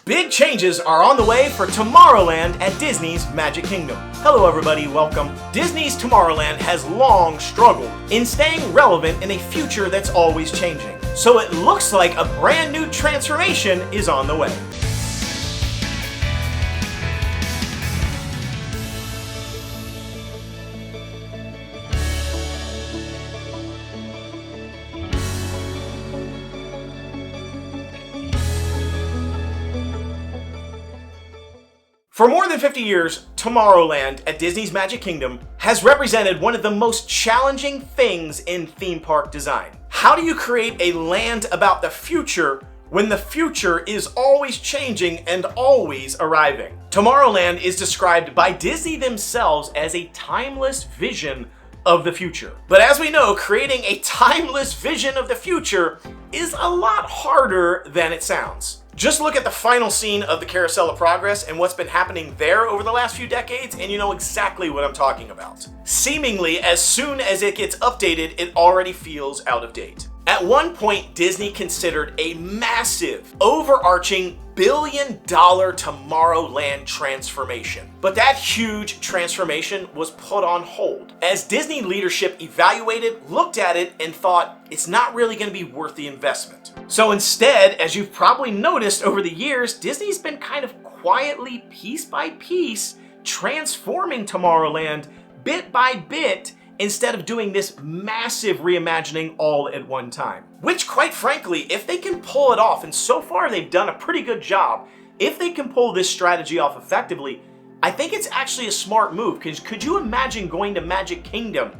Big changes are on the way for Tomorrowland at Disney's Magic Kingdom. Hello everybody, welcome. Disney's Tomorrowland has long struggled in staying relevant in a future that's always changing. So it looks like a brand new transformation is on the way. For more than 50 years, Tomorrowland at Disney's Magic Kingdom has represented one of the most challenging things in theme park design. How do you create a land about the future when the future is always changing and always arriving? Tomorrowland is described by Disney themselves as a timeless vision of the future. But as we know, creating a timeless vision of the future is a lot harder than it sounds. Just look at the final scene of the Carousel of Progress and what's been happening there over the last few decades, and you know exactly what I'm talking about. Seemingly, as soon as it gets updated, it already feels out of date. At one point, Disney considered a massive, overarching billion-dollar Tomorrowland transformation. But that huge transformation was put on hold as Disney leadership evaluated, looked at it, and thought it's not really going to be worth the investment. So instead, as you've probably noticed over the years, Disney's been kind of quietly, piece by piece, transforming Tomorrowland bit by bit instead of doing this massive reimagining all at one time. Which, quite frankly, if they can pull it off, and so far they've done a pretty good job, if they can pull this strategy off effectively, I think it's actually a smart move. Because could you imagine going to Magic Kingdom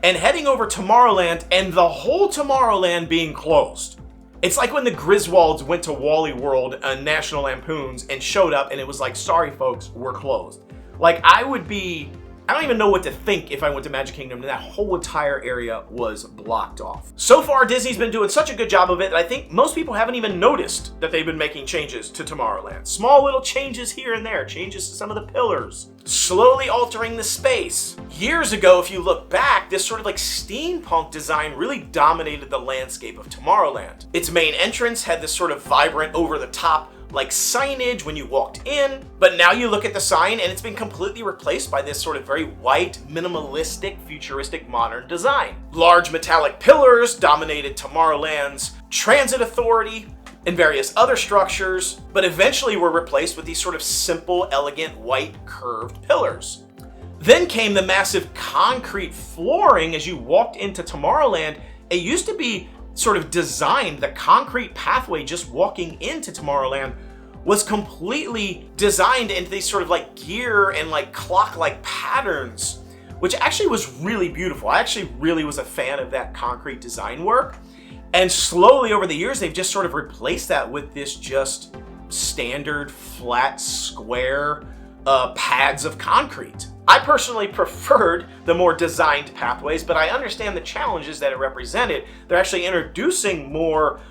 and heading over Tomorrowland and the whole Tomorrowland being closed? It's like when the Griswolds went to Wally World on National Lampoons and showed up and it was like, sorry folks, we're closed. Like I don't even know what to think if I went to Magic Kingdom and that whole entire area was blocked off. So far, Disney's been doing such a good job of it that I think most people haven't even noticed that they've been making changes to Tomorrowland. Small little changes here and there, changes to some of the pillars, slowly altering the space. Years ago, if you look back, this sort of like steampunk design really dominated the landscape of Tomorrowland. Its main entrance had this sort of vibrant, over-the-top like signage when you walked in, but now you look at the sign and it's been completely replaced by this sort of very white, minimalistic, futuristic, modern design. Large metallic pillars dominated Tomorrowland's transit authority and various other structures, but eventually were replaced with these sort of simple, elegant, white, curved pillars. Then came the massive concrete flooring as you walked into Tomorrowland. It used to be sort of designed, the concrete pathway just walking into Tomorrowland was completely designed into these sort of like gear and like clock-like patterns, which actually was really beautiful. I actually really was a fan of that concrete design work. And slowly over the years, they've just sort of replaced that with this just standard flat square pads of concrete. I personally preferred the more designed pathways, but I understand the challenges that it represented. They're actually introducing more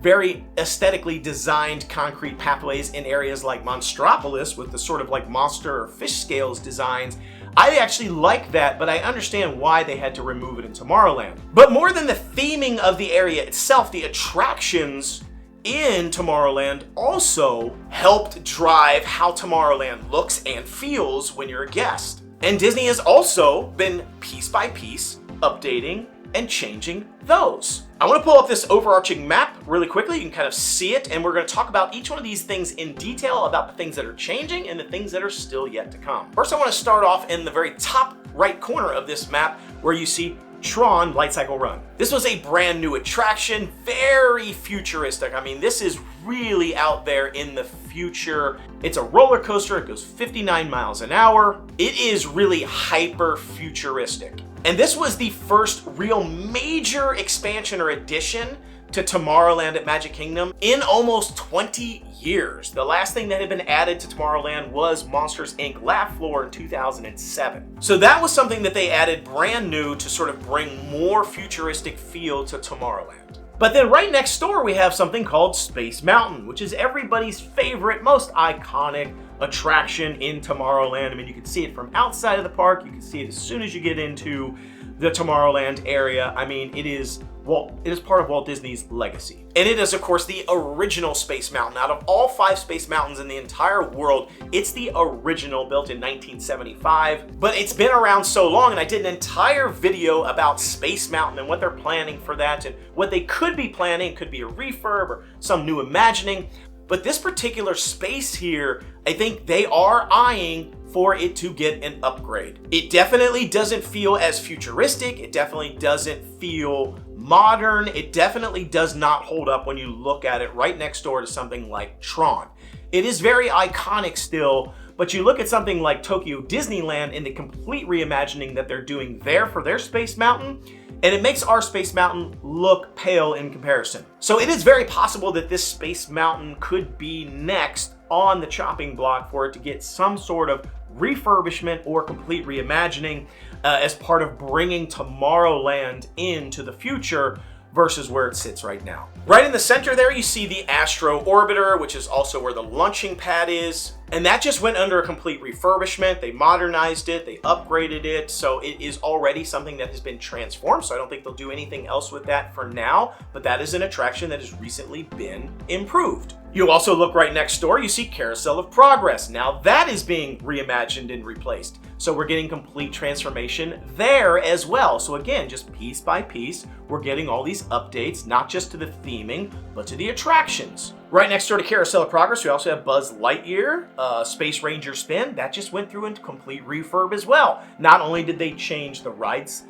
very aesthetically designed concrete pathways in areas like Monstropolis with the sort of like monster or fish scales designs. I actually like that, but I understand why they had to remove it in Tomorrowland. But more than the theming of the area itself, the attractions in Tomorrowland also helped drive how Tomorrowland looks and feels when you're a guest. And Disney has also been piece by piece updating and changing those. I want to pull up this overarching map really quickly. You can kind of see it, and we're going to talk about each one of these things in detail about the things that are changing and the things that are still yet to come. First, I want to start off in the very top right corner of this map where you see Tron Lightcyle Run. This was a brand new attraction, very futuristic. I mean, this is really out there in the future. It's a roller coaster. It goes 59 miles an hour. It is really hyper futuristic. And this was the first real major expansion or addition to Tomorrowland at Magic Kingdom in almost 20 years. The last thing that had been added to Tomorrowland was Monsters, Inc. Laugh Floor in 2007. So that was something that they added brand new to sort of bring more futuristic feel to Tomorrowland. But then right next door we have something called Space Mountain, which is everybody's favorite, most iconic attraction in Tomorrowland. I mean, you can see it from outside of the park, you can see it as soon as you get into the Tomorrowland area. I mean, it is part of Walt Disney's legacy. And it is, of course, the original Space Mountain. Out of all 5 Space Mountains in the entire world, it's the original, built in 1975. But it's been around so long, and I did an entire video about Space Mountain and what they're planning for that, and what they could be planning. It could be a refurb or some new imagining. But this particular space here, I think they are eyeing for it to get an upgrade. It definitely doesn't feel as futuristic. It definitely doesn't feel modern. It definitely does not hold up when you look at it right next door to something like Tron. It is very iconic still, but you look at something like Tokyo Disneyland and the complete reimagining that they're doing there for their Space Mountain, and it makes our Space Mountain look pale in comparison. So it is very possible that this Space Mountain could be next on the chopping block for it to get some sort of refurbishment or complete reimagining as part of bringing Tomorrowland into the future versus where it sits right now. Right in the center there, you see the Astro Orbiter, which is also where the launching pad is. And that just went under a complete refurbishment. They modernized it, they upgraded it, so it is already something that has been transformed, so I don't think they'll do anything else with that for now, but that is an attraction that has recently been improved. You also look right next door, you see Carousel of Progress. Now that is being reimagined and replaced. So we're getting complete transformation there as well. So again, just piece by piece, we're getting all these updates, not just to the theming, but to the attractions. Right next door to Carousel of Progress, we also have Buzz Lightyear Space Ranger Spin. That just went through a complete refurb as well. Not only did they change the rides,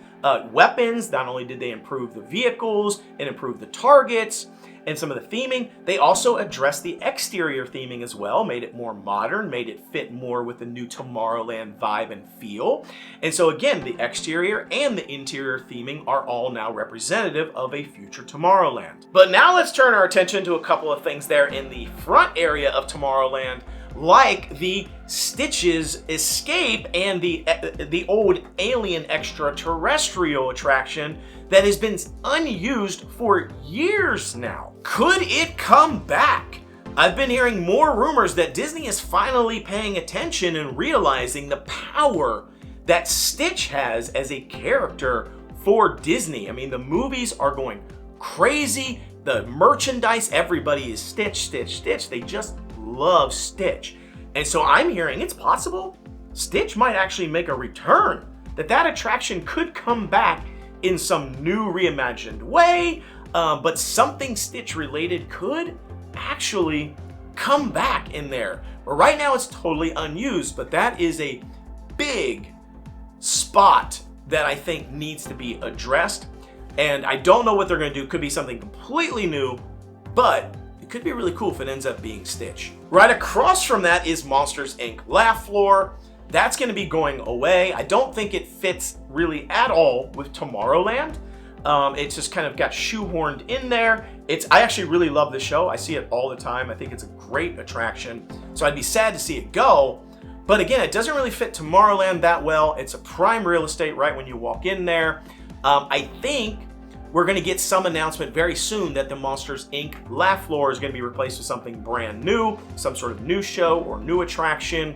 weapons, not only did they improve the vehicles and improve the targets and some of the theming, they also addressed the exterior theming as well, made it more modern, made it fit more with the new Tomorrowland vibe and feel. And so again, the exterior and the interior theming are all now representative of a future Tomorrowland. But now let's turn our attention to a couple of things there in the front area of Tomorrowland, like the Stitch's Escape and the old alien extraterrestrial attraction that has been unused for years now. Could it come back? I've been hearing more rumors that Disney is finally paying attention and realizing the power that Stitch has as a character for Disney. I mean, the movies are going crazy. The merchandise, everybody is Stitch, Stitch, Stitch. They just love Stitch. And so I'm hearing it's possible Stitch might actually make a return, that attraction could come back in some new reimagined way, but something Stitch related could actually come back in there. But right now it's totally unused, but that is a big spot that I think needs to be addressed. And I don't know what they're going to do. Could be something completely new, but it could be really cool if it ends up being Stitch. Right across from that is Monsters, Inc. Laugh Floor. That's going to be going away. I don't think it fits really at all with Tomorrowland. It's just kind of got shoehorned in there. I actually really love the show. I see it all the time. I think it's a great attraction. So I'd be sad to see it go. But again, it doesn't really fit Tomorrowland that well. It's a prime real estate right when you walk in there. I think we're going to get some announcement very soon that the Monsters, Inc. Laugh Floor is going to be replaced with something brand new, some sort of new show or new attraction.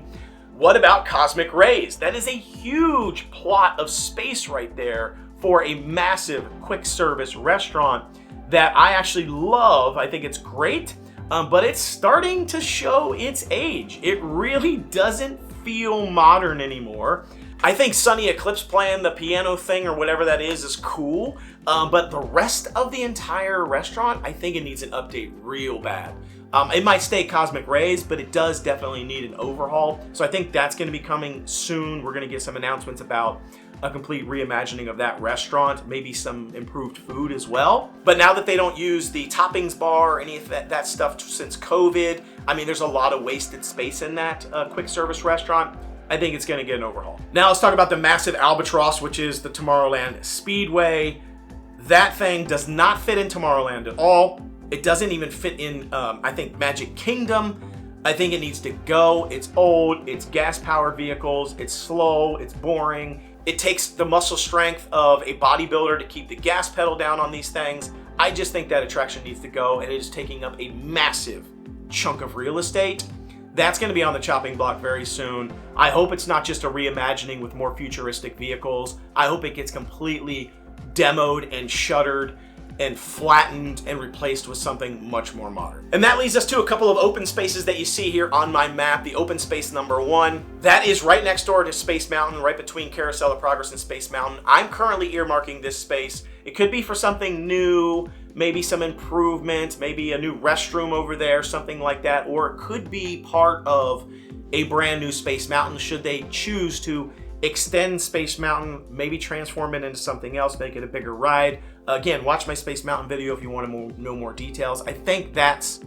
What about Cosmic Rays? That is a huge plot of space right there for a massive quick service restaurant that I actually love. I think it's great, but it's starting to show its age. It really doesn't feel modern anymore. I think Sunny Eclipse playing the piano thing or whatever that is cool, but the rest of the entire restaurant, I think it needs an update real bad. It might stay Cosmic Rays, but it does definitely need an overhaul. So I think that's going to be coming soon. We're going to get some announcements about a complete reimagining of that restaurant, maybe some improved food as well. But now that they don't use the toppings bar or any of that stuff since COVID, I mean, there's a lot of wasted space in that quick service restaurant. I think it's going to get an overhaul. Now let's talk about the massive albatross, which is the Tomorrowland Speedway. That thing does not fit in Tomorrowland at all. It doesn't even fit in, I think, Magic Kingdom. I think it needs to go. It's old, it's gas-powered vehicles, it's slow, it's boring. It takes the muscle strength of a bodybuilder to keep the gas pedal down on these things. I just think that attraction needs to go, and it is taking up a massive chunk of real estate. That's going to be on the chopping block very soon. I hope it's not just a reimagining with more futuristic vehicles. I hope it gets completely demoed and shuttered and flattened and replaced with something much more modern. And that leads us to a couple of open spaces that you see here on my map. The open space number 1, that is right next door to Space Mountain, right between Carousel of Progress and Space Mountain. I'm currently earmarking this space. It could be for something new, maybe some improvement, maybe a new restroom over there, something like that, or it could be part of a brand new Space Mountain should they choose to extend Space Mountain, maybe transform it into something else, make it a bigger ride. Again, watch my Space Mountain video if you want to know more details. I think that's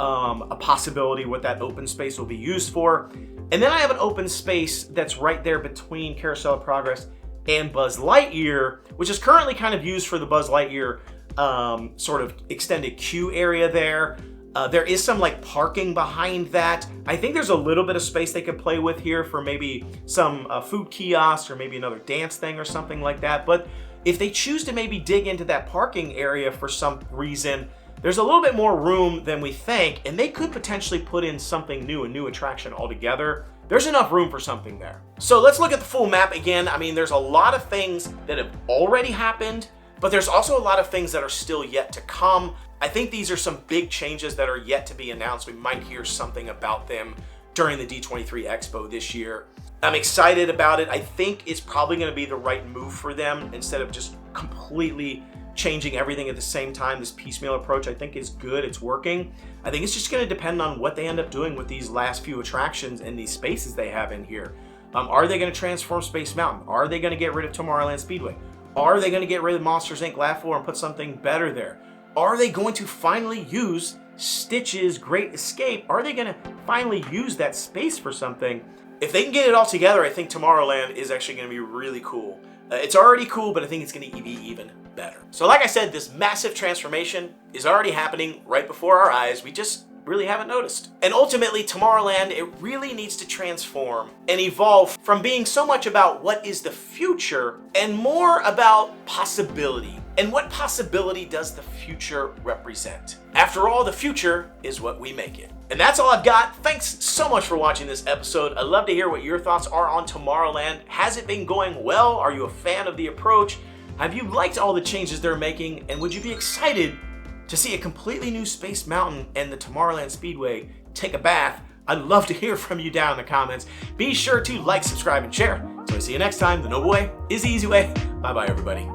a possibility what that open space will be used for. And then I have an open space that's right there between Carousel of Progress and Buzz Lightyear, which is currently kind of used for the Buzz Lightyear sort of extended queue area there. There is some like parking behind that. I think there's a little bit of space they could play with here for maybe some food kiosks or maybe another dance thing or something like that. But if they choose to maybe dig into that parking area for some reason, there's a little bit more room than we think, and they could potentially put in something new, a new attraction altogether. There's enough room for something there. So let's look at the full map again. I mean, there's a lot of things that have already happened, but there's also a lot of things that are still yet to come. I think these are some big changes that are yet to be announced. We might hear something about them during the D23 Expo this year. I'm excited about it. I think it's probably going to be the right move for them instead of just completely changing everything at the same time. This piecemeal approach I think is good. It's working. I think it's just going to depend on what they end up doing with these last few attractions and these spaces they have in here. Are they going to transform Space Mountain? Are they going to get rid of Tomorrowland Speedway? Are they going to get rid of Monsters Inc. Laugh Floor and put something better there? Are they going to finally use Stitch's Great Escape? Are they going to finally use that space for something? If they can get it all together, I think Tomorrowland is actually going to be really cool. It's already cool, but I think it's going to be even better. So like I said, this massive transformation is already happening right before our eyes. We just really haven't noticed. And ultimately, Tomorrowland, it really needs to transform and evolve from being so much about what is the future and more about possibility. And what possibility does the future represent? After all, the future is what we make it. And that's all I've got. Thanks so much for watching this episode. I'd love to hear what your thoughts are on Tomorrowland. Has it been going well? Are you a fan of the approach? Have you liked all the changes they're making? And would you be excited to see a completely new Space Mountain and the Tomorrowland Speedway take a bath? I'd love to hear from you down in the comments. Be sure to like, subscribe, and share. So I see you next time. The Noble Way is the easy way. Bye-bye, everybody.